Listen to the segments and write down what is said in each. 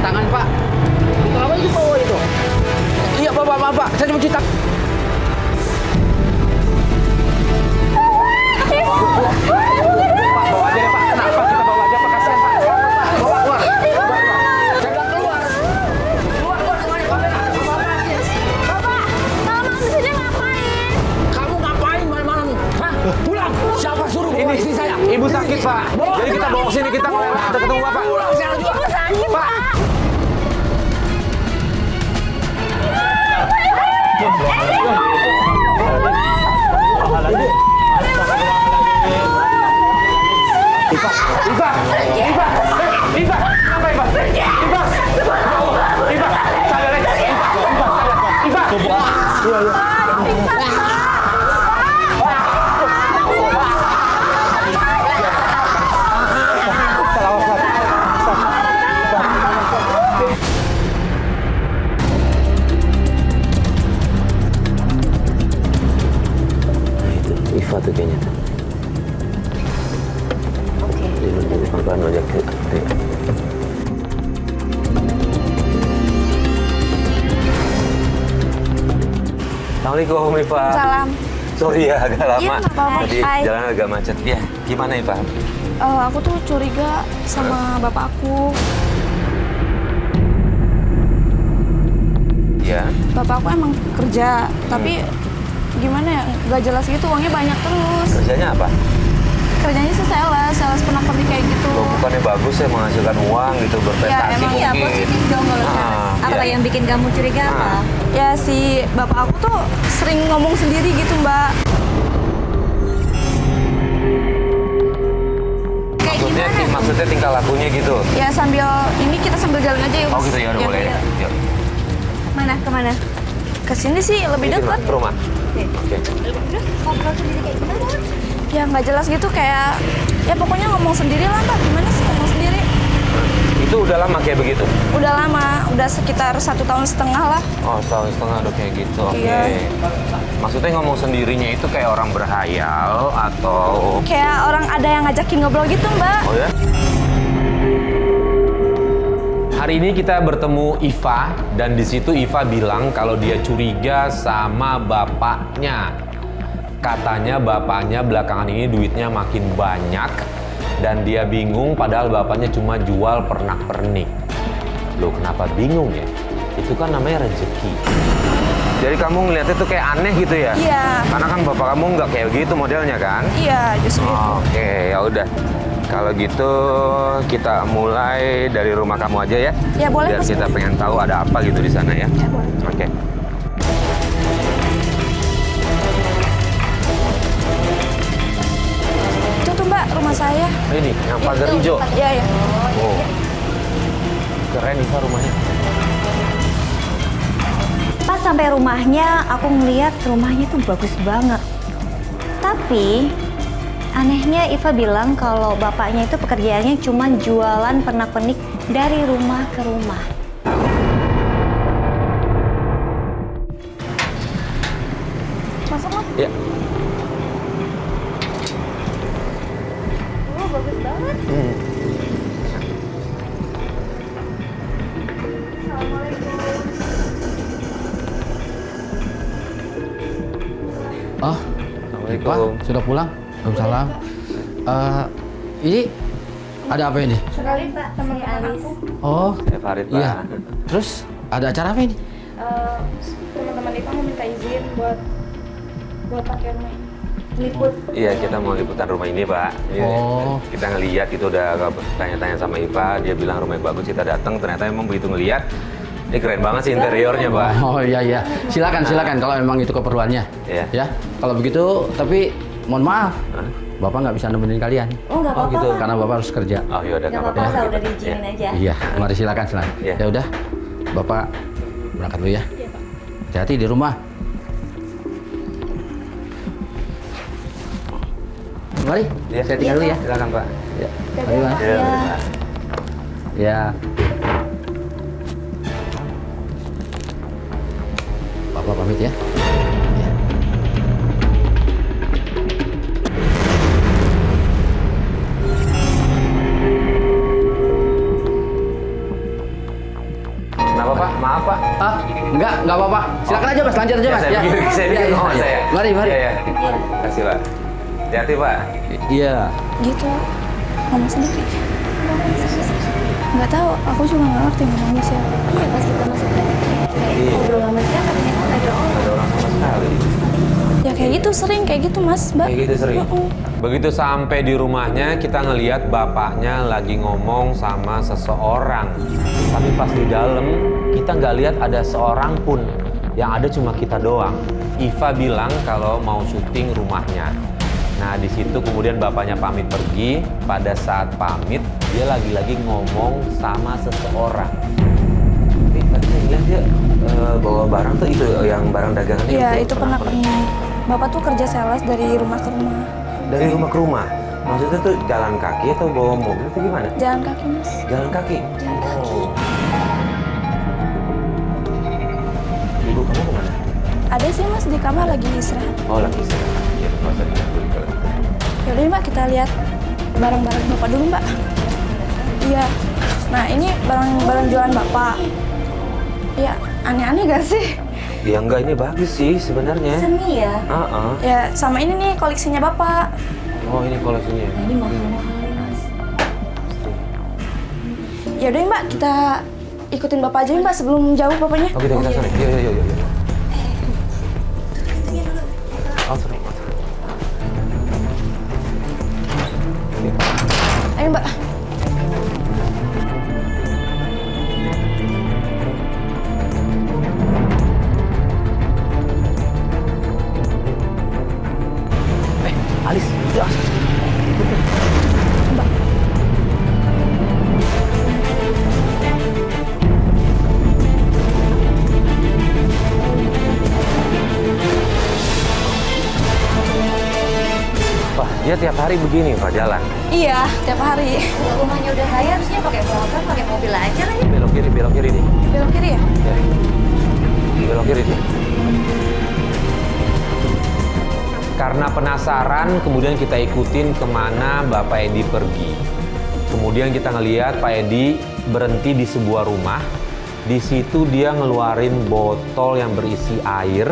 tangan, Pak. Apa itu bawa itu? Iya, Bapak, maaf, Pak. Saya cuma cuci tangan. Pak, bawa aja deh, Pak. Kenapa kita bawa aja, Pak? Kasihan, Pak. Bawa keluar. Saya bilang keluar. Keluar, semuanya. Bapak, kalau malam saja ngapain? Kamu ngapain malam-malam? Hah? Pulang. Siapa suruh bawa Ini istri saya? Ibu sakit, Pak. Jadi kita bawa ke sini, kita mau ketemu Bapak. Pulang sekarang juga. Ibu sakit, Pak. Iva, Iva, Iva, Iva, apa Iva? Iva, Iva, sadar aja. Iva, Iva. Nah itu, Iva tuh kayaknya tuh. Oke. Jadi pelan-pelan aja ke. Assalamualaikum Iva. Salam. Sorry ya agak lama. Iya, nggak apa-apa. Tadi Hai. jalan agak macet. Ya, gimana Iva? Aku tuh curiga sama bapak aku. Ya. Bapak aku emang kerja, tapi gimana ya, nggak jelas gitu, uangnya banyak terus. Kerjanya apa? Kerjanya sih sales pernak-pernik kayak gitu. Loh, bukannya bagus ya menghasilkan uang gitu, berprestasi emang mungkin. iya, positif dong kalau Ah, Apa iya. yang bikin kamu curiga Ah. apa? Ya si bapak aku tuh sering ngomong sendiri gitu, Mbak. Kayak Maksudnya, gimana? maksudnya tingkah lakunya gitu. Ya kita sambil jalan aja yuk. Oh gitu ya, udah boleh. yuk. Yuk. Mana? Kemana? Kesini sih lebih Ini dekat. Ke rumah. Oke. Oke. Terus ngobrol sendiri kayak gimana? Ya nggak jelas gitu, kayak ya pokoknya ngomong sendiri lah, Mbak. Gimana sih ngomong sendiri? Itu udah lama kayak begitu? Udah lama, udah sekitar 1,5 tahun lah. Oh, setahun setengah udah kayak gitu. Oke. Iya. Maksudnya ngomong sendirinya itu kayak orang berhayal atau Kayak orang ada yang ngajakin ngobrol gitu, Mbak. oh ya? Hari ini kita bertemu Iva dan di situ Iva bilang kalau dia curiga sama bapaknya. Katanya bapaknya belakangan ini duitnya makin banyak dan dia bingung padahal bapaknya cuma jual pernak-pernik. Loh, kenapa bingung ya? Itu kan namanya rezeki. Jadi kamu ngeliatnya tuh kayak aneh gitu ya? Iya. Karena kan bapak kamu nggak kayak gitu modelnya kan? Iya, justru gitu. Oke, ya udah. Kalau gitu kita mulai dari rumah kamu aja ya. Ya, boleh, Biar Mas. kita pengen tahu ada apa gitu di sana ya. Ya, boleh. Oke. Itu tuh, Mbak, rumah saya. Ini yang pagar hijau. Iya, ya. Oh. Keren Iva rumahnya. Pas sampai rumahnya, aku ngeliat rumahnya tuh bagus banget. Tapi anehnya Iva bilang kalau bapaknya itu pekerjaannya cuma jualan pernak-pernik dari rumah ke rumah. Masuk, Mas. Ya. Oh, bagus banget. Oh, Assalamualaikum. Pak, sudah pulang? Waalaikumsalam. Ini ada apa ini? Kenalin, Pak, teman-teman aku. Oh, Farid, Pak. iya. Terus ada acara apa ini? Teman-teman Ipa mau minta izin buat pakai rumah ini. Liput. Iya, kita mau liputan rumah ini, Pak. Iya. Oh. Kita ngeliat itu udah tanya-tanya sama Iva, dia bilang rumahnya bagus, kita datang, ternyata emang begitu ngeliat. Ini keren banget sih interiornya, Pak. Oh iya iya. Silakan silakan kalau memang itu keperluannya. Iya. Ya. Kalau begitu, tapi mohon maaf, Hah? Bapak nggak bisa nemenin kalian. Oh, nggak apa-apa, gitu. Pak. Karena Bapak harus kerja. Oh iya udah Nggak nggak apa-apa, apa-apa. udah diizinin aja. Iya, mari silakan silakan. Iya. Ya udah, Bapak berangkat dulu ya. Hati-hati di rumah. Mari, Iya. saya tinggal dulu ya. Silakan, Pak. Ya. Mari, Mas. Iya, Pak. Ya. Bapak pamit ya. Ya. Maaf Pak. Ah, enggak apa-apa. Silakan aja Mas, lanjut aja Mas. Saya pikir Iya, ngomong iya. saya. Mari. Iya. Terima kasih Pak. Hati-hati Pak. Iya. Gitu. Ngomong sendiri. Nggak tahu, aku juga nggak ngerti ngomongnya siapa. Iya, pas kita masuk ngobrol sama siapa ternyata nggak ada orang. Ada orang sama sekali. Ya kayak gitu, sering kayak gitu Mas, Mbak. Kayak gitu sering. Begitu sampai di rumahnya, kita ngelihat bapaknya lagi ngomong sama seseorang. Tapi pas di dalam, kita nggak lihat ada seorang pun. Yang ada cuma kita doang. Iva bilang kalau mau syuting rumahnya. Nah, di situ kemudian bapaknya pamit pergi. Pada saat pamit, dia lagi-lagi ngomong sama seseorang. Tapi tadi saya lihat dia bawa barang tuh itu yang barang dagangannya. Iya, itu pernah. Bapak tuh kerja sales dari rumah ke rumah. Dari rumah ke rumah. Maksudnya tuh jalan kaki atau bawa mobil atau gimana? Jalan kaki Mas. Jalan kaki. Jalan kaki. Oh. Ibu kamu kemana? Ada sih Mas di kamar lagi istirahat. Oh lagi istirahat. Ya, nggak usah diganggu kalau gitu. Yaudah Mbak, kita lihat barang-barang Bapak dulu Mbak. Iya. Nah ini barang-barang jualan Bapak. Iya, aneh-aneh gak sih? Ya enggak, ini bagus sih sebenarnya. Seni ya. Ya sama ini nih koleksinya Bapak. Oh ini koleksinya. Nah, ini mahal-mahal nih, Mas. Yaudah Mbak, kita ikutin Bapak aja Mbak sebelum jauh Bapaknya. Oh kita sana. Yuk. Oh seru. Ayo Mbak. Alis, ya. Mbak. Wah, dia tiap hari begini Pak jalan. Iya, tiap hari. Kalau rumahnya udah kaya harusnya pakai motor, pakai mobil aja lah ya. Belok kiri nih. Belok kiri ya? Ya. Belok kiri nih. Karena penasaran, kemudian kita ikutin kemana Bapak Edi pergi. Kemudian kita ngelihat Pak Edi berhenti di sebuah rumah. Di situ dia ngeluarin botol yang berisi air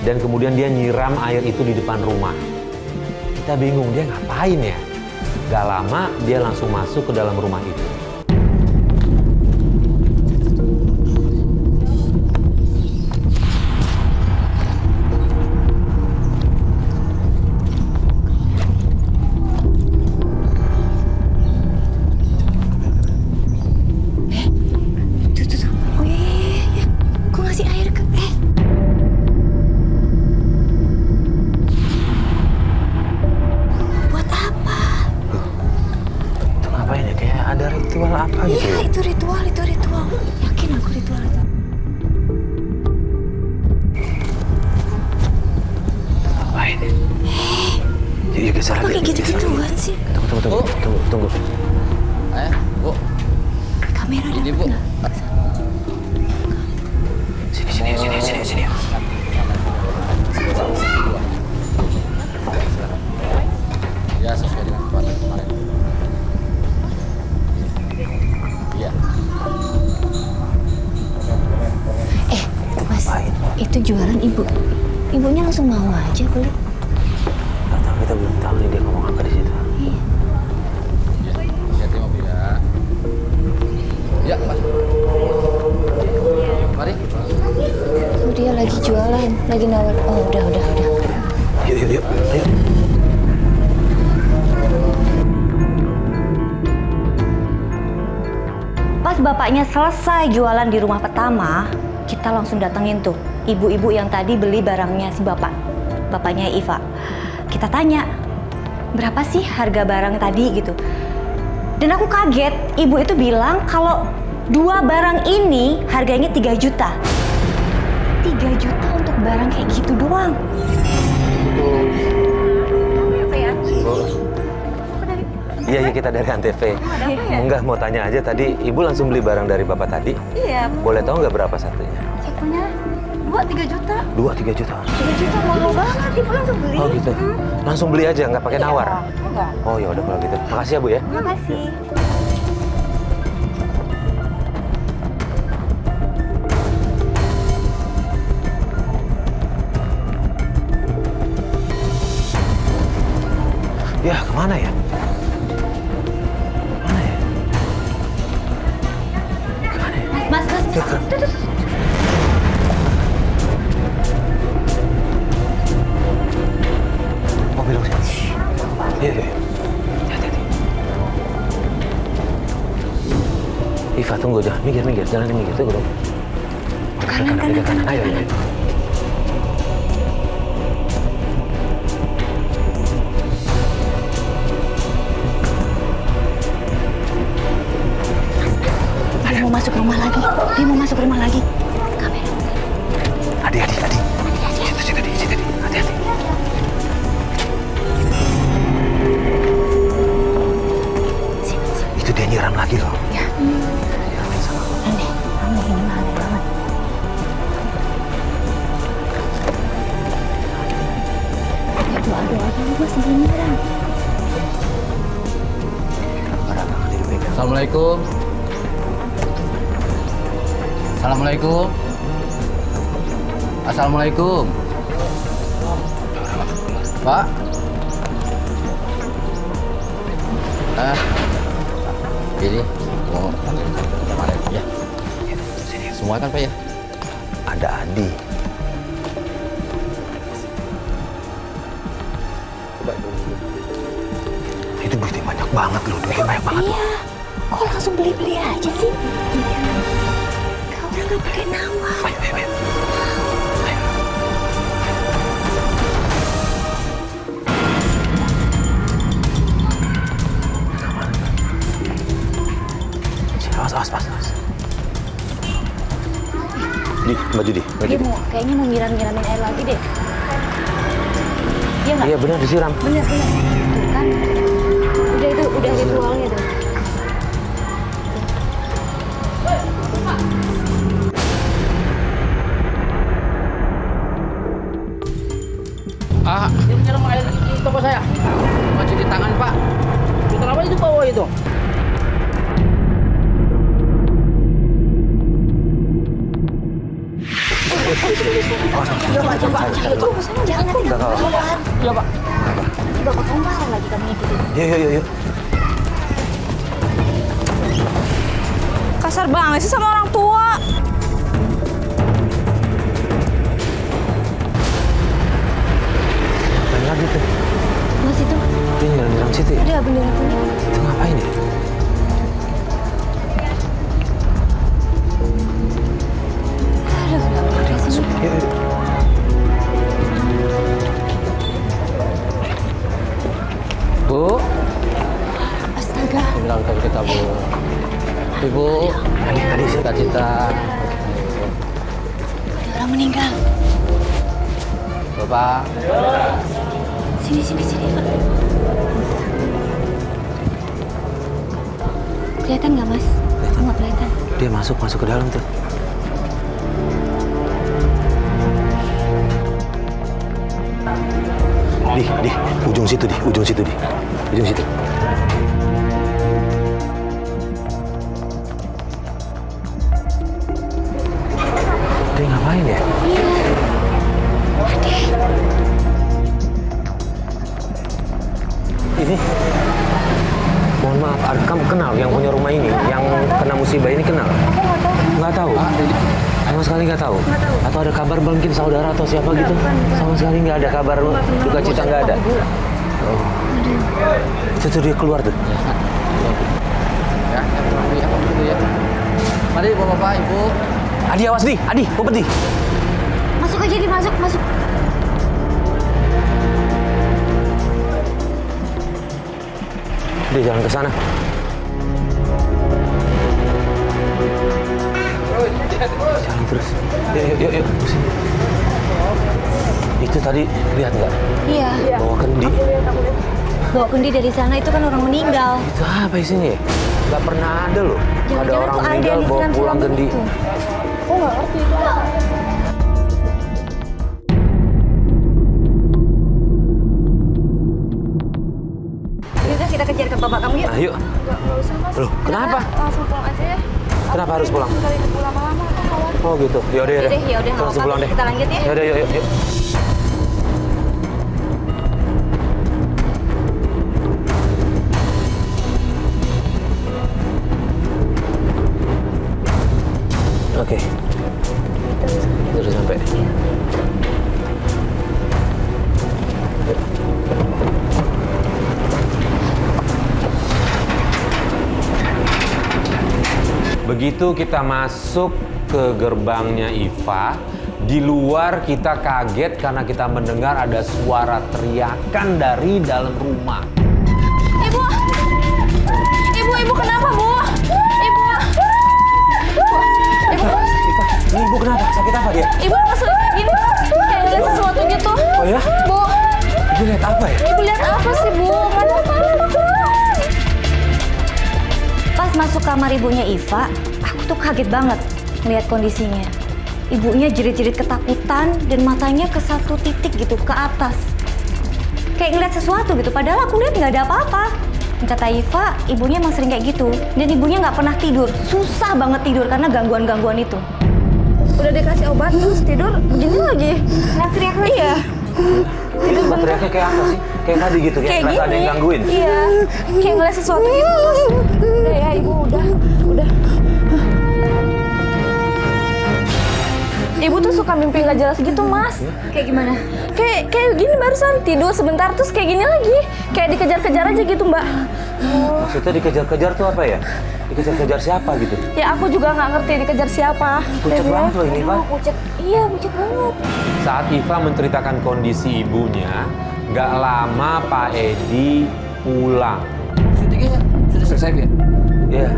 dan kemudian dia nyiram air itu di depan rumah. Kita bingung dia ngapain ya? Gak lama dia langsung masuk ke dalam rumah itu. Tuh. Oh iya. Kok ngasih air ke... Buat apa? Itu ngapain ya? Kayak ada ritual apa gitu Iya, ya? itu ritual. Yakin aku ritual itu. Ngapain ya? Yuk geser Kok lagi. kayak gitu-gituan sih? Tunggu. Bu. Kamera ada Ini, Bu. nggak? Sini. Ya, sesuai dengan kekuatan kemarin. Iya. Mas, itu jualan ibu. Ibunya langsung mau aja beli. Gak tahu, kita belum tahu nih dia ngomong apa di situ. Iya. Ya, hati-hati mobil ya. Ya, Mas. Mari. Oh, dia lagi jualan, lagi nawar. Oh, udah. Yuk. Ayo. Pas bapaknya selesai jualan di rumah pertama, kita langsung datengin tuh ibu-ibu yang tadi beli barangnya si bapaknya Iva. Kita tanya, berapa sih harga barang tadi gitu. Dan aku kaget, ibu itu bilang kalau 2 barang ini harganya 3 juta. 3 juta untuk barang kayak gitu doang. Iya, kita dari Antv. Enggak, mau tanya aja tadi, Ibu langsung beli barang dari Bapak tadi? Iya. Boleh tahu nggak berapa satunya? Satunya buat 3 juta. 2-3 juta. 3 juta mahal banget, ibu langsung beli. Oh gitu. Langsung beli aja, nggak pakai nawar? Enggak. Oh ya udah kalau gitu. Makasih ya Bu ya. Makasih. Mobil dong. Iya, iya. Hati-hati. Iva, tunggu, jangan minggir, jalan minggir, tunggu dong. Kanan. Ayo. Dia mau masuk rumah lagi. Kamera. Adi. Situ, hati-hati. Itu dia nyiram lagi loh. Ya. Nyiramin sama lo. Aneh, ini mah aneh banget. Ya doa gue sebelum nyerang. Assalamualaikum. Pak. Ini mau kemarin ya. Semua kan Pak ya? Ada Adi. Itu duitnya banyak banget loh, Iya, kok langsung beli-beli aja sih? Kau udah gak pakai nawar. Ayo. Awas. Baju di. Dia kayaknya mau nyiramin air lagi deh. Iya nggak? Iya benar disiram. Bener. Tuh kan. Udah ritualnya tuh. Dia menyiram air di toko saya. Mau cuci tangan, Pak. Kenapa itu bawa itu? Jangan. Iya, Pak. Bapak kamu marah lagi kamu ngikutin. Yuk. Kasar banget sih sama orang tua. Ngapain lagi tuh? Mas itu. Dia nyiram situ ya? Udah bener itu. Itu ngapain ya? Dia masuk. Yuk. Bu. Astaga. Bilang ke kita, Bu. Ibu, Tadi cita-cita. Ada orang meninggal. Bapak, Sini, Pak. Kelihatan nggak, Mas? Nggak kelihatan. dia masuk ke dalam tuh. Di ujung situ. Dia ngapain ya? Ini, mohon maaf, kamu kenal yang punya rumah ini, yang kena musibah ini kenal? Nggak tahu. Sama sekali nggak tahu. Atau ada kabar mungkin saudara atau siapa gitu? Sama sekali nggak ada kabar duka cita, nggak ada. Oh. Itu dia keluar tuh. ya, ya. Mari, Bapak, Ibu. Adi, awas di, ngumpet di. Masuk aja, masuk. Dia jalan ke sana. Jalan terus. Yuk. Sini. Itu tadi lihat nggak? Iya. Bawa kendi. Bawa kendi dari sana itu kan orang meninggal. Itu apa isinya ya? Nggak pernah ada loh. Ada Jangan-jangan orang tuh ada meninggal yang bawa disiram pulang siram kendi. gitu. Aku nggak ngerti itu. Yaudah kita kejar ke bapak kamu yuk. Nah, yuk. Nggak usah, Mas. Loh, kenapa? Langsung pulang aja ya. Kenapa harus pulang? Tinggalin ibu lama-lama, aku khawatir. Oh gitu. Yaudah. Yaudah, nggak Langsung apa-apa. pulang deh. Kita lanjut ya. Yaudah, yuk. Oke. Udah sampai. Begitu kita masuk ke gerbangnya Iva, di luar kita kaget karena kita mendengar ada suara teriakan dari dalam rumah. Ibu! Ibu kenapa, Bu? Ibu! Ini ibu kenapa? Sakit apa dia? Ibu masuk gini, kayak ngeliat sesuatu gitu. Oh ya? Bu, Ibu lihat apa ya? Ibu lihat apa sih, Bu? Nggak ada apa-apa. Pas masuk kamar ibunya Iva, aku tuh kaget banget melihat kondisinya. Ibunya jerit-jerit ketakutan dan matanya ke satu titik gitu, ke atas. Kayak ngeliat sesuatu gitu, padahal aku lihat nggak ada apa-apa. Kata Iva, ibunya emang sering kayak gitu. Dan ibunya nggak pernah tidur, susah banget tidur karena gangguan-gangguan itu. Udah dikasih obat terus tidur begini lagi. Teriak-teriak lagi. Iya. Ibu teriaknya kayak apa sih? Kayak tadi gitu, kayak Kayak ngerasa ada yang gini. gangguin. Iya. Kayak ngeliat sesuatu gitu. Terus, udah ya Ibu, udah. Ibu tuh suka mimpi nggak jelas gitu, Mas. Kayak gimana? Kayak gini barusan tidur sebentar terus kayak gini lagi. Kayak dikejar-kejar aja gitu, Mbak. Maksudnya dikejar-kejar tuh apa ya? Dikejar-kejar siapa gitu? Ya aku juga nggak ngerti dikejar siapa. Pucat Baby, banget loh ini, Pak. Iya, pucat banget. Saat Iva menceritakan kondisi ibunya, nggak lama Pak Edi pulang. Syutingnya sudah selesai ya? Iya,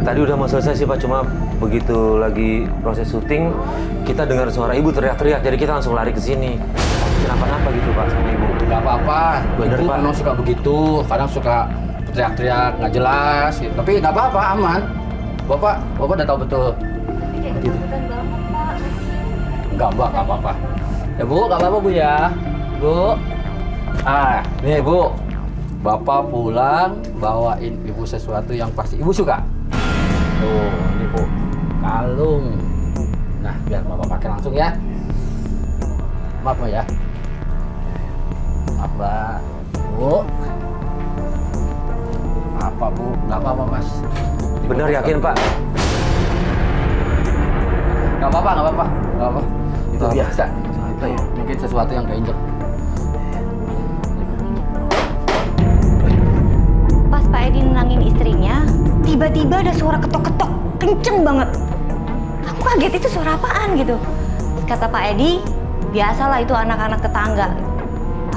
tadi udah mau selesai sih Pak, cuma begitu lagi proses syuting, kita dengar suara ibu teriak-teriak, jadi kita langsung lari ke sini. Kenapa-napa gitu Pak sama ibu? Gak apa-apa, Bener, ibu Pak. memang suka begitu, kadang suka teriak-teriak nggak jelas, gitu. Tapi nggak apa-apa, aman. Bapak udah tahu betul. Nggak apa-apa. Ya Bu, nggak apa-apa Bu ya, Bu. Nih Bu, Bapak pulang bawain Ibu sesuatu yang pasti Ibu suka. Tuh, ini Bu, kalung. Nah, biar Bapak pakai langsung ya. Maaf Mbak ya. Maaf Mbak. Bu. Apa Bu? Nggak apa-apa Mas. Bener yakin Pak? Nggak apa-apa. Itu Nggak apa. biasa. Apa ya? Mungkin sesuatu yang keinjek. Pas Pak Edi nenangin istrinya, tiba-tiba ada suara ketok-ketok, kenceng banget. Aku kaget itu suara apaan gitu. Terus kata Pak Edi, biasalah itu anak-anak tetangga.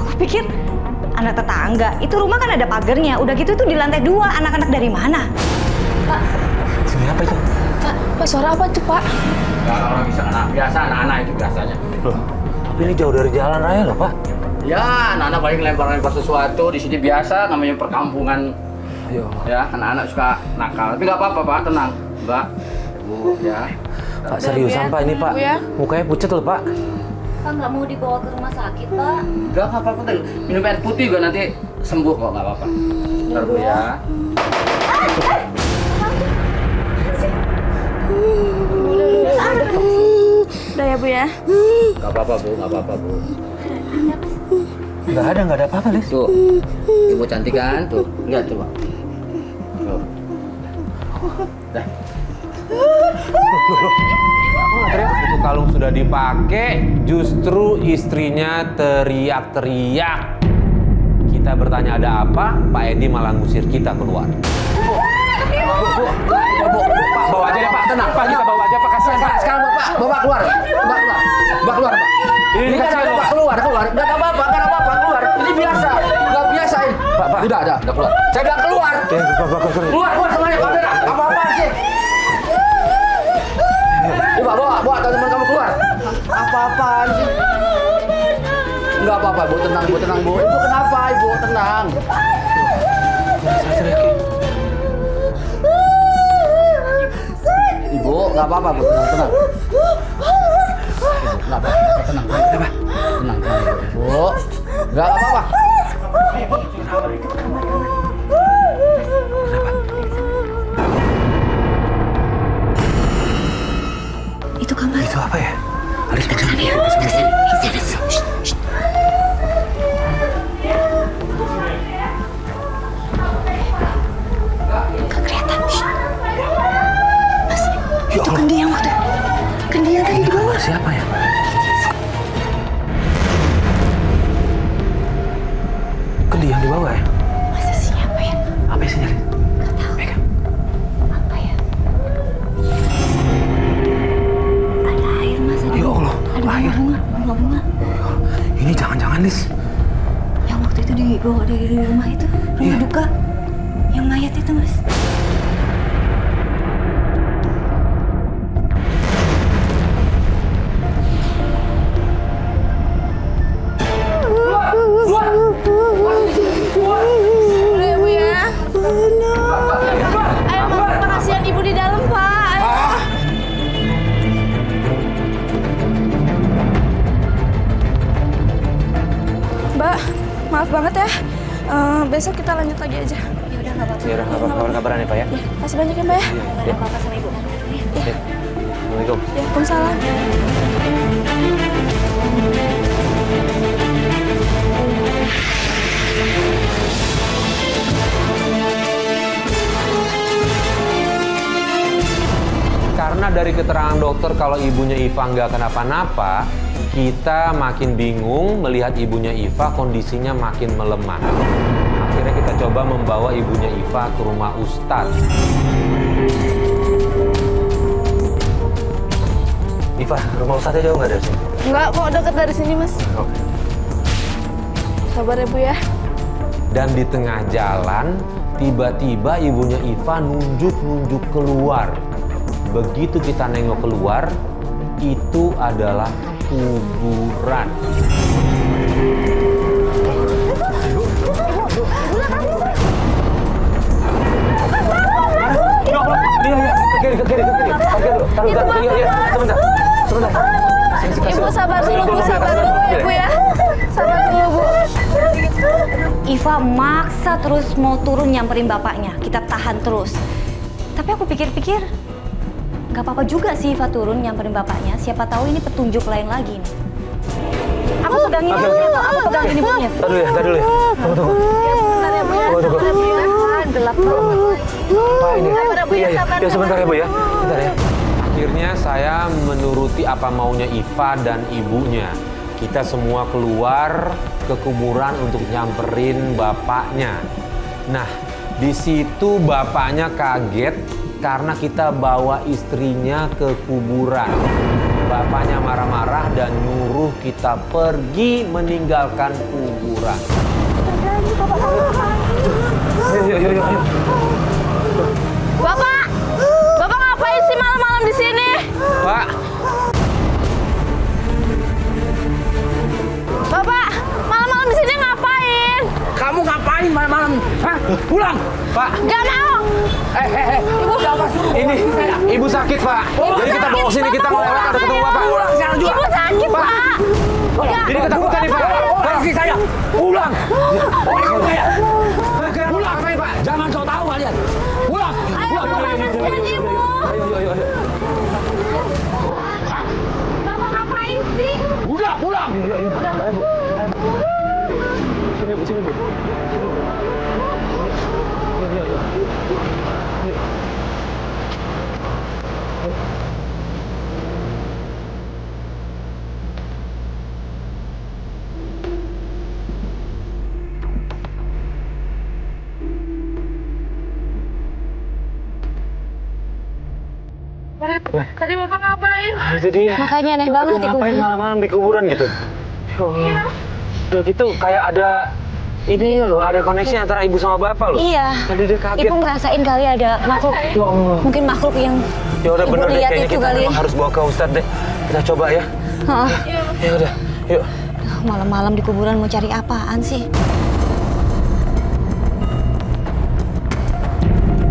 Aku pikir anak tetangga, itu rumah kan ada pagernya. Udah gitu itu di lantai 2, anak-anak dari mana? Pak, Sini apa itu? Pak, suara apa tuh, Pak? Nggak orang bisa biasa anak-anak itu biasanya. Loh, tapi ini jauh dari jalan raya loh Pak. Ya, anak-anak paling lempar-lempar sesuatu di sini biasa, namanya perkampungan. Ayo. Ya, anak-anak suka nakal. Tapi nggak apa-apa Pak, tenang, Mbak, Bu ya. Pak seriusan Pak ini Pak, Bu, ya. mukanya pucat loh Pak. Pak nggak mau dibawa ke rumah sakit, Pak? Nggak apa-apa, minum air putih juga nanti sembuh kok, nggak apa-apa. Bentar Bu ya. Udah ya, Bu ya. Nggak apa-apa Bu. Nggak ada apa-apa Lis. Tuh, Ibu cantik kan? Tuh, lihat coba. Tuh. Dah. Itu kalung sudah dipakai, justru istrinya teriak-teriak. Kita bertanya ada apa, Pak Edi malah ngusir kita keluar. Bu, Pak, bawa aja deh Pak, tenang. Pak, kita bawa aja Pak, kasihan Pak. Sekarang Bapak keluar. Bapak keluar, Pak. Ini kan ada Pak, keluar. Nggak ada apa-apa, keluar. Ini biasa, nggak biasa ini. Pak. Udah, keluar. Saya bilang keluar. Keluar semuanya, kamera. Apa-apaan sih? Coba bawa teman kamu keluar. Apa-apaan sih? Nggak apa-apa, Bu, tenang, Bu. Ibu kenapa, Ibu? Tenang. Ibu, nggak apa-apa, Bu. Tenang. Nggak apa-apa, tenang. Tenang, Bu. Nggak apa-apa. Itu kamar. Itu apa ya? Alis masuk. Itu kan dia yang waktu Kan dia tadi di bawah. Siapa ya? Kan dia yang di bawah ya? Masa siapa ya? Apa isinya? Gak tahu. Pegang. Apa ya? Ada air mas. Ada Ya Allah, ada air. bunga. Ini jangan-jangan, Lis. Yang waktu itu dibawa dari rumah itu. Rumah Iya. duka. Yang mayat itu mas. Udah ya, Bu ya. Ayo, Mas, kasihan Ibu di dalam, Pak. Ayo. Mbak, maaf banget ya. Besok kita lanjut lagi aja. Ya udah nggak apa-apa. Ya udah, kabar-kabaran ya, Pak ya. Ya, kasih banyak ya, Mbak ya. Nggak ada apa-apa sama ibu. Ya. Assalamualaikum. Ya, Waalaikumsalam. Karena dari keterangan dokter kalau ibunya Iva nggak kenapa-napa, kita makin bingung melihat ibunya Iva kondisinya makin melemah. Akhirnya kita coba membawa ibunya Iva ke rumah Ustadz. Iva, rumah Ustadznya jauh nggak dari sini? Enggak, kok deket dari sini, Mas. Oke. Sabar ya, Bu ya. Dan di tengah jalan, tiba-tiba ibunya Iva nunjuk-nunjuk keluar. Begitu kita nengok keluar, itu adalah kuburan. Ke kiri. Sebentar. Ibu sabar dulu, Bu. Sabar dulu, Ibu ya. Sabar dulu, Bu. Iva maksa terus mau turun nyamperin bapaknya. Kita tahan terus. Tapi aku pikir-pikir, nggak apa-apa juga sih Iva turun nyamperin bapaknya. Siapa tahu ini petunjuk lain lagi nih. Aku pegangin Oke, dulu, oke. aku pegangin ibunya. Tunggu ya. Tunggu. Bentar ya, Bu ya. Tunggu. Bentar ya, Bu ya. Gelap. Pak ini. Sabar ya, Bu ya. Iya. Sabar. Ya sebentar ya, Bu ya. Bentar ya. Akhirnya saya menuruti apa maunya Iva dan ibunya. Kita semua keluar ke kuburan untuk nyamperin bapaknya. Nah, di situ bapaknya kaget karena kita bawa istrinya ke kuburan. Bapaknya marah-marah dan nyuruh kita pergi meninggalkan kuburan. Ayo. Bapak! Bapak ngapain sih malam-malam di sini? Pak, Bapak, malam-malam di sini ngapain? Kamu ngapain malam-malam? Hah? Pulang! Pak, Gak mau! Ibu siapa suruh? ini ibu sakit, Pak. Jadi kita bawa sini, kita melewat ada ketemu Bapak. Pulang sekarang juga. Ibu sakit, Pak! Jadi ketakutan nih, Pak. Istri saya! Pulang! Pulang saya! Pulang, Pak. Jangan kau tahu kalian! Pulang! Ayo, Bapak, kasihan Ibu! Ayo. Bapak ngapain sih? Udah, pulang! Sini, Bu. Tadi Bapak ngapain? Itu dia. Makanya aneh banget di Ngapain kuburan. malam-malam di kuburan gitu? Ya Allah. Udah gitu kayak ada ini loh, ada koneksi antara ibu sama bapak loh. Iya. Tadi dia kaget. Ibu ngerasain kali ada makhluk. Ya Allah. Mungkin makhluk yang Ya udah Ibu bener deh, lihat kayaknya itu kita kali. memang harus bawa ke Ustadz deh. Kita coba ya. Hah? Ya udah, yuk. Malam-malam di kuburan mau cari apaan sih?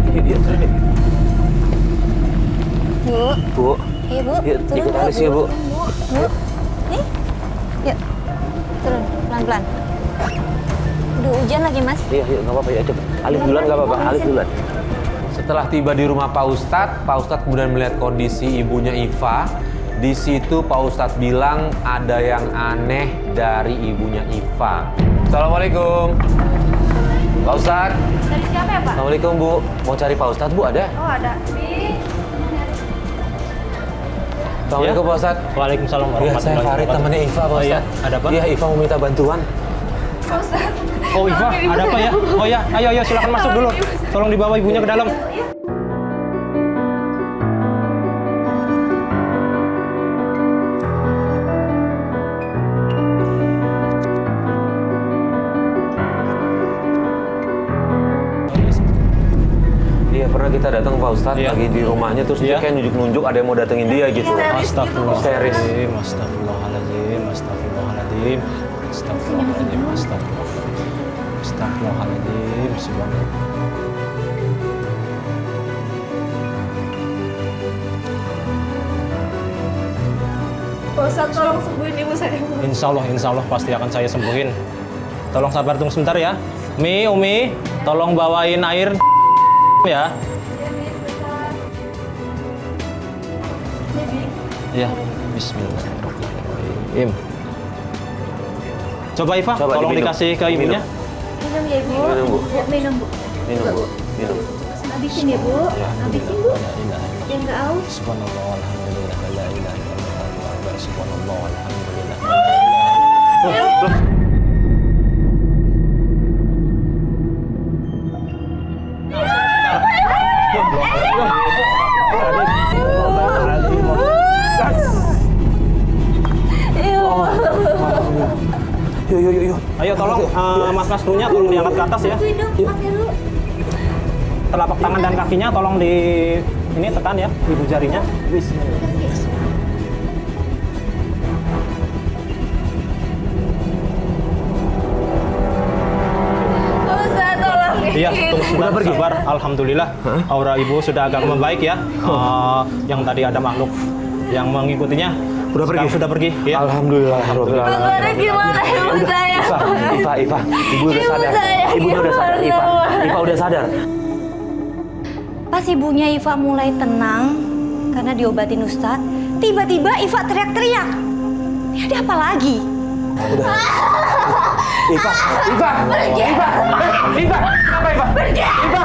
Iya, turun deh. Bu, Bu, iya Bu, yuk turun ikut dulu, Alis ya Bu. Bu, nih, yuk, turun, pelan-pelan. Udah hujan lagi Mas. Iya, nggak apa-apa ya, coba. Alis duluan nggak apa-apa, Alis duluan. Setelah tiba di rumah Pak Ustadz kemudian melihat kondisi ibunya Iva. Di situ Pak Ustadz bilang ada yang aneh dari ibunya Iva. Assalamualaikum. Pak Ustadz. Dari siapa ya, Pak? Assalamualaikum, Bu. Mau cari Pak Ustadz, Bu, ada? Oh, ada. Assalamualaikum Pak Ustadz. Waalaikumsalam Iya, warahmatullahi saya Farid, wabarakatuh. temannya Iva Pak Oh iya, Ustadz. ada apa? Iya, Iva mau minta bantuan. Oh Iva, ada apa ya? Oh ya, ayo silakan masuk dulu. Tolong dibawa ibunya ke dalam. Iya, pernah kita datang Pak Ustadz Iya. lagi di rumahnya terus dia Iya. kayak nunjuk-nunjuk ada yang mau datengin dia gitu. Astagfirullahaladzim, astagfirullahaladzim, astagfirullahaladzim, astagfirullahaladzim, astagfirullahaladzim, subhanallah. Pak Ustadz, tolong sembuhin ibu saya. Insya Allah pasti akan saya sembuhin. Tolong sabar tunggu sebentar ya. Umi, tolong bawain air ya. Ya, bismillahirrahmanirrahim. Coba Iva, Coba tolong diminum. dikasih ke ibunya. Minum ya, Bu. Minum, Bu. Ya, minum, Bu. Minum, Bu. Minum. Habisin ya, Bu. Habisin, Bu. Ya, nggak aus. Subhanallah, alhamdulillah, la ilaha illallah, Allahu akbar, subhanallah, alhamdulillah, la ilaha illallah. Yuk. Ayo tolong mas-mas dunya tolong diangkat ke atas ya. Telapak tangan dan kakinya tolong di ini tekan ya, ibu jarinya. Pak Ustadz, tolong. Iya, tunggu sebentar, sabar. Alhamdulillah, aura ibu sudah agak membaik ya. Yang tadi ada makhluk yang mengikutinya sudah pergi. Ya. Alhamdulillah. Bagaimana gimana ibu saya? Iva, ibu udah sadar. saya Ibunya udah sadar, Iva. Iva udah sadar. Pas ibunya Iva mulai tenang karena diobatin Ustadz, tiba-tiba Iva teriak-teriak. Ini ada apa lagi? Iva. Kenapa Iva? Iva.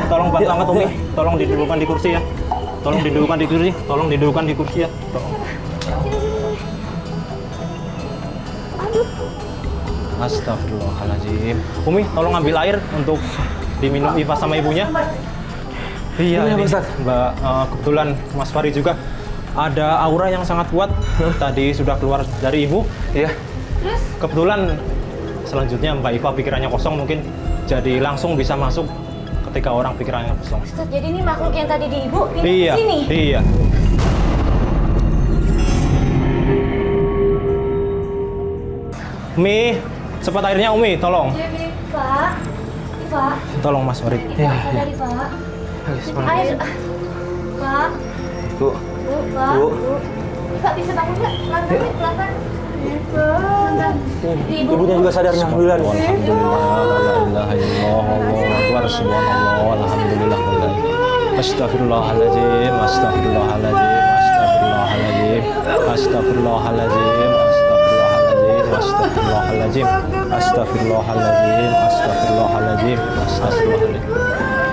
Tolong bantu angkat Umi, tolong didudukkan di kursi ya. Tolong didudukkan di kursi, tolong didudukkan di kursi ya. Tolong. Astagfirullahaladzim. Umi, tolong ambil air untuk diminum Iva sama ibunya. Iya, Iya, ini Ustaz. Mbak, kebetulan Mas Farid juga ada aura yang sangat kuat. Tadi sudah keluar dari ibu. Iya. Kebetulan selanjutnya Mbak Iva pikirannya kosong mungkin. Jadi langsung bisa masuk ketika orang pikirannya kosong. Ustadz, jadi ini makhluk yang tadi di ibu pindah Iya, ke sini? iya. Umi, cepat airnya Umi, tolong. Iva, Tolong Mas Farid. Iva, sadar Iva. Air, Pak, Bu. Bu, Pak, Bu. Bu. Iva bisa bangun nggak? Pelan-pelan. Ibunya juga sadar, alhamdulillah. Alhamdulillah, la ilaha illallah, Allahu akbar, subhanallah, alhamdulillah. Astagfirullahaladzim, astagfirullahaladzim, astagfirullahaladzim, astagfirullahaladzim, astagfirullahaladzim, astagfirullahaladzim, astagfirullahaladzim, astagfirullahaladzim,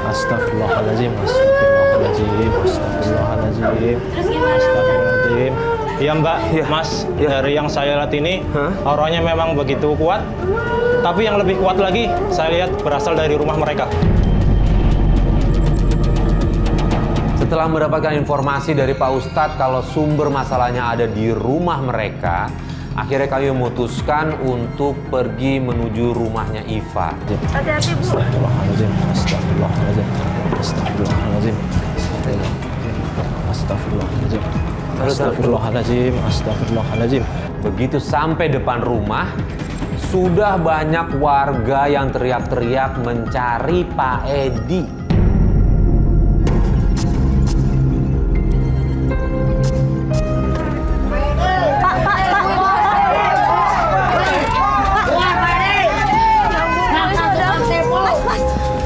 astagfirullahaladzim, astagfirullahaladzim, astagfirullahaladzim, astagfirullahaladzim. Iya Mbak, Mas, dari yang saya lihat ini, auranya memang begitu kuat. Tapi yang lebih kuat lagi, saya lihat berasal dari rumah mereka. Setelah mendapatkan informasi dari Pak Ustadz kalau sumber masalahnya ada di rumah mereka, akhirnya kami memutuskan untuk pergi menuju rumahnya Iva. Hati-hati, Bu. Astagfirullahaladzim, astagfirullahaladzim, astagfirullahaladzim, astagfirullahaladzim, astagfirullahaladzim, astagfirullahaladzim. Begitu sampai depan rumah, sudah banyak warga yang teriak-teriak mencari Pak Edi.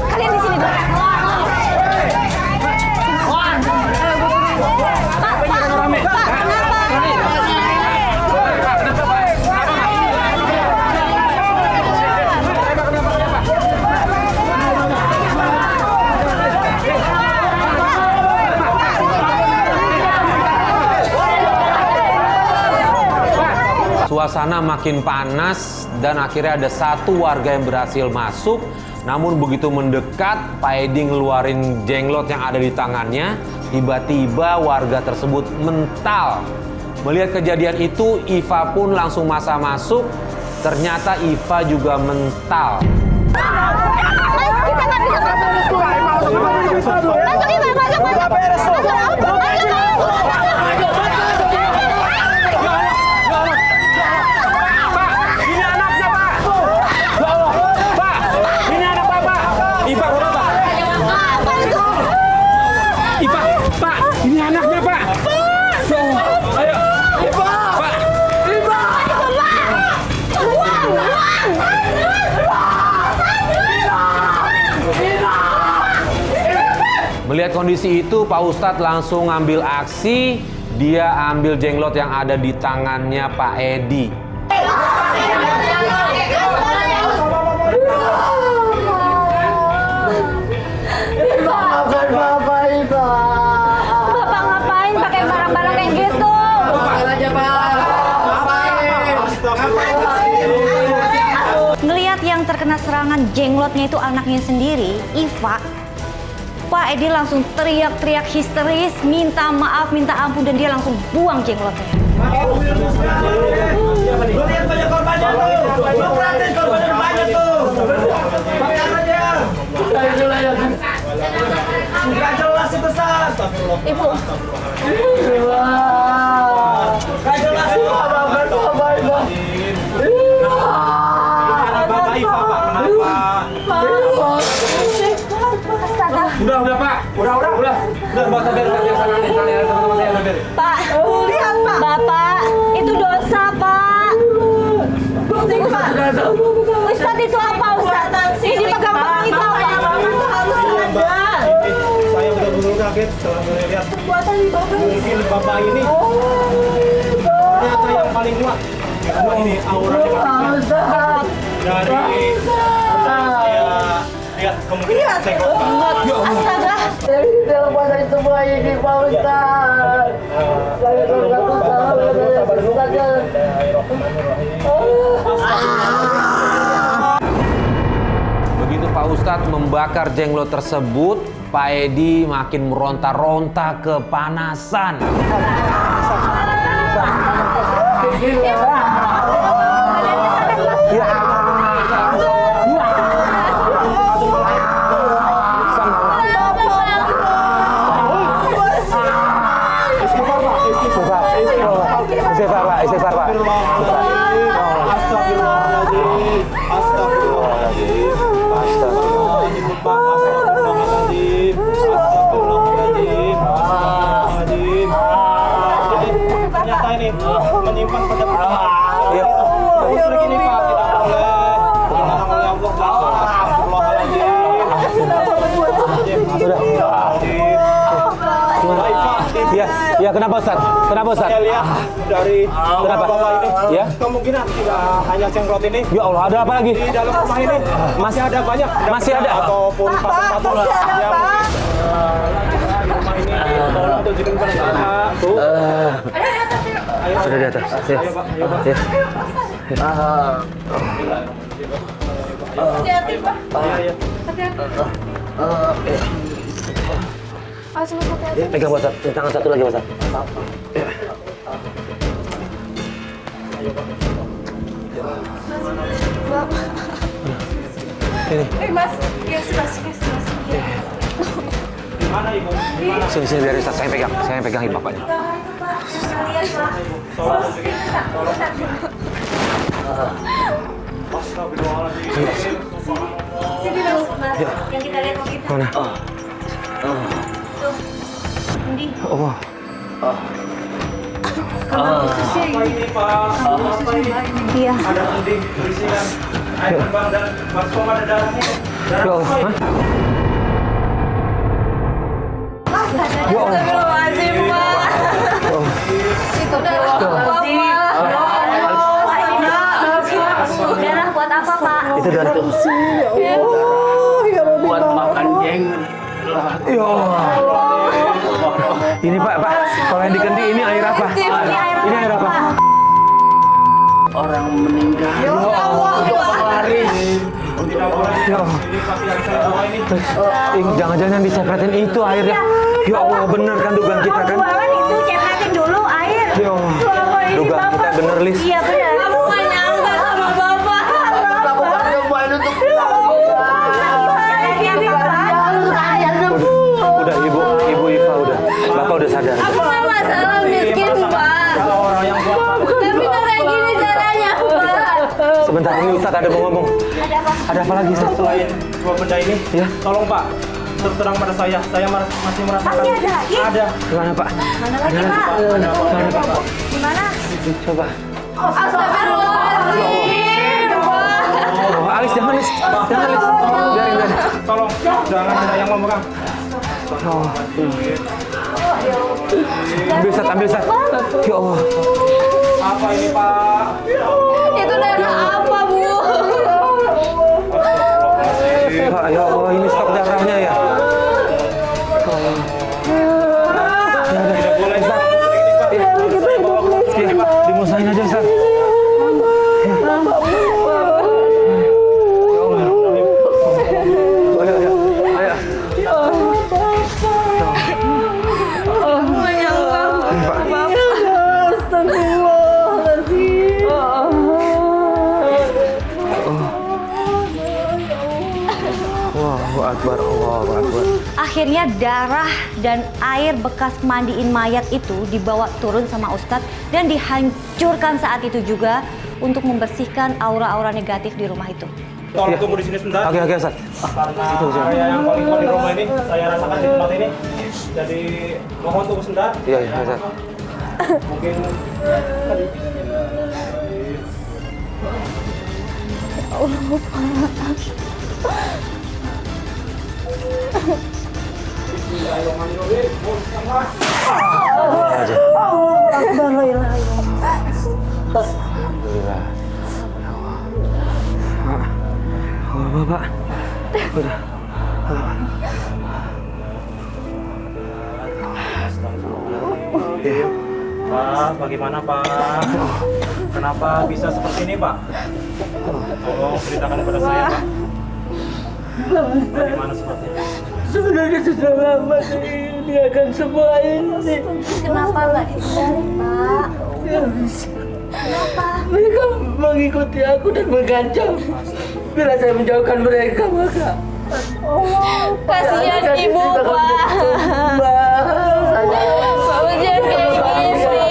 Kalian di sini dong. Suasana makin panas dan akhirnya ada satu warga yang berhasil masuk. Namun begitu mendekat, Pak Edi ngeluarin jenglot yang ada di tangannya. Tiba-tiba warga tersebut mental. Melihat kejadian itu, Iva pun langsung masuk. Ternyata Iva juga mental. Melihat kondisi itu, Pak Ustadz langsung ngambil aksi. Dia ambil jenglot yang ada di tangannya Pak Edi. Bapak ngapain pakai barang-barang kayak gitu? Ngelihat yang terkena serangan jenglotnya itu anaknya sendiri, Iva, Pak Edi langsung teriak-teriak histeris, minta maaf, minta ampun, dan dia langsung buang jenglotnya. Lo lihat banyak korbannya tuh. Lo perhatiin korbannya banyak tuh. Bakar aja. Gak jelas itu, Sas. Ibu. Gak jelas itu. Bapak Iva, Pak, kenapa? Udah Pak. Udah, Pak, biar sana teman-teman saya biar. Pak, lihat Pak. Bapak, itu dosa Pak. Ustadz itu apa Ustadz? Ini pegang-pegang itu apa? Saya betul-betul kaget setelah melihat mungkin Bapak ini ternyata yang paling kuat. Karena ini auranya dari saya lihat kemungkinan cekot. Astaga. Dari dalam badan semua ini, Pak Ustaz. Saya Begitu Pak Ustadz membakar jenglot tersebut, Pak Edi makin meronta-ronta kepanasan. Istighfar, Pak. Astagfirullahaladzim. Astagfirullahaladzim. Astagfirullahaladzim. Astagfirullahaladzim. Astagfirullahaladzim. Astagfirullahaladzim. Ternyata ini menyimpan pada ini Pak, tidak boleh. Dilarang oleh Allah. Astagfirullahaladzim. Ya, kenapa Ustaz? Saya lihat dari bawah ini, Ya? kemungkinan tidak hanya jenglot ini. Ya Allah, ada apa lagi? Di dalam rumah ini masih ada banyak. Masih ada? Ataupun patung-patung yang rumah ini tolong tunjukin pada saya. Tuh. Sudah di atas. Ya. Ayo Pak, ayo Pak. Ya. Hati-hati, Pak. Iya. Hati-hati. Pegang Pak Ustaz. Tangan satu lagi Pak Ustaz. Mas. Yes, Mas. Mana Ibu? Mana? Sini biar Ustaz, saya pegangin bapaknya. Astagfirullahaladzim. Sini dulu, Mas. Yang kita lihat waktu itu. Mana? Ini. Oh. Apa ini Pak? Apa ini? Iya. Ada mending berisikan air kembang dan baskom ada darahnya. Ya Allah. Hah? Astagfirullahaladzim, Pak. Itu darah Bapak. Darah buat apa, Pak? Itu darah. buat makan jenggot. Ya Allah. Ini Pak. Kalau yang dikendi ini air apa? Ini air apa? orang meninggal. Ya Allah, Jangan-jangan yang dicepretin itu airnya. Ya Allah, bener kan dugaan kita kan? Itu cepretin dulu air. Ya Allah, dugaan kita bener, Lis. Iya benar. Aku gak nyangka sama Bapak. Aku kan nyobain untuk Udah, Ibu Iva udah. Bapak udah sadar. Aku gak masalah miskin, Pak. Tapi kok kayak gini caranya, Pak. Sebentar, ini Ustaz ada mau ngomong. Ada apa lagi, Ustaz? Selain dua benda ini, Ya. tolong Pak, terus terang pada saya masih merasakan. Masih ada lagi? Ada. Gimana, Pak? Mana lagi Pak? Ada Pak. Gimana? Coba. Astagfirullahaladzim, Pak. Oh, Alis, jangan, Lis. Jangan, Lis. Biarin. Tolong, jangan ada yang memegang. Ambil, Ustaz. Ya Allah. Apa ini Pak? Itu darah apa, Bu? Pak, ya Allah, ini stok darahnya ya. Tidak boleh Ustaz. Ya, dimusahin aja, Ustaz. Ya. Ayo. Allahu Akbar, Allahu Akbar. Akhirnya darah dan air bekas mandiin mayat itu dibawa turun sama Ustadz dan dihancurkan saat itu juga untuk membersihkan aura-aura negatif di rumah itu. Tolong tunggu di sini sebentar. Oke, Ustaz. Karena saya yang paling kuat di rumah ini, saya rasakan di tempat ini. Jadi mohon tunggu sebentar. Iya, Ustaz. Mungkin Alhamdulillah. Oh, Bapak. Udah. Pak, bagaimana Pak? Kenapa bisa seperti ini Pak? Tolong ceritakan kepada saya Pak. Bagaimana sepertinya? Sebenarnya sudah lama ini akan semua ini. Kenapa nggak dihindari, Pak? Mereka mengikuti aku dan mengancam. Bila saya menjauhkan mereka, maka Kasihan Ibu, Pak. Bapak jangan kayak gini.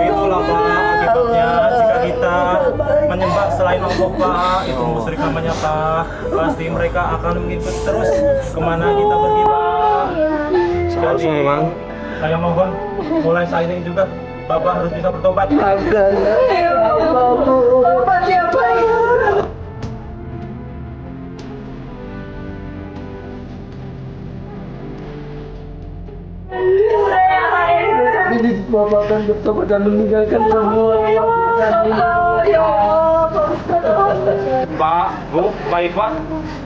Itulah Pak akibatnya jika kita menyembah selain Allah Pak, itu musyrik namanya Pak. Pasti mereka akan mengikuti terus kemana kita pergi Pak. Seharusnya memang. Saya mohon mulai saat ini juga Bapak harus bisa bertobat. ini Bapak akan bertobat dan meninggalkan semua. Pak, Bu, baik Pak.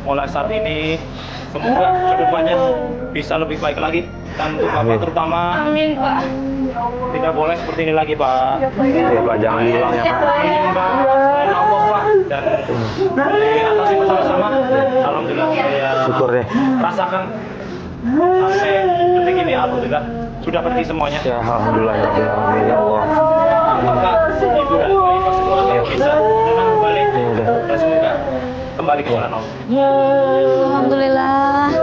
Mulai saat ini semoga kedepannya bisa lebih baik lagi dan untuk Bapak terutama Amin, Pak. tidak boleh seperti ini lagi Pak. Ya, Pak, jangan diulang ya, Pak. Menyembah selain Allah Pak dan diatasi bersama-sama. Alhamdulillah saya Syukur deh. rasakan sampai detik ini alhamdulillah sudah pergi semuanya. Ya, alhamdulillah ya Rabbil ya Allah. Maka ibu dan bayi semua bisa tenang kembali dan semoga kembali ke jalan Allah. Alhamdulillah.